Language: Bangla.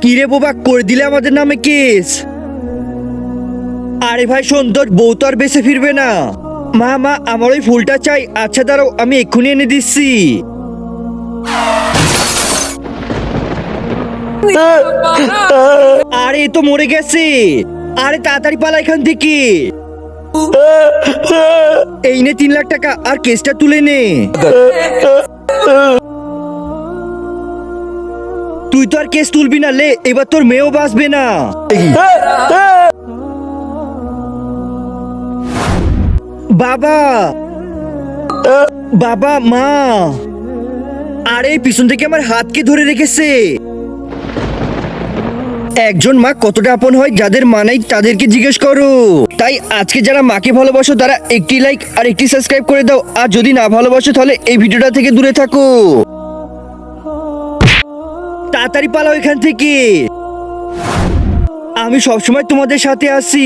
কিরে বোবা, করে দিলে আমাদের নামে কেস। আরে ভাই শোন, তোর বউ তো আর বেঁচে ফিরবে না। মা মা, আমার ওই ফুলটা চাই। আচ্ছা দাঁড়াও, আমি এক্ষুনি এনে দিচ্ছি। আরে এ তো মরে গেছে। আরে তাড়াতাড়ি পালা এখান থেকে। এই নে 3 লাখ টাকা, আর কেসটা তুলে নে। তুই তো আর কেস তুলবি না, লে, এবার তোর মেয়েও বাঁচবে না। বাবা, বাবা, মা। আরে পিছন থেকে আমার হাতকে ধরে রেখেছে। একজন মা কতটা আপন হয়, যাদের মা নাই তাদেরকে জিজ্ঞেস করো। তাই আজকে যারা মাকে ভালোবাসো তারা একটি লাইক আর একটি সাবস্ক্রাইব করে দাও, আর যদি না ভালোবাসো তাহলে এই ভিডিওটা থেকে দূরে থাকো। তাড়াতাড়ি পালাও এখান থেকে। আমি সবসময় তোমাদের সাথে আছি।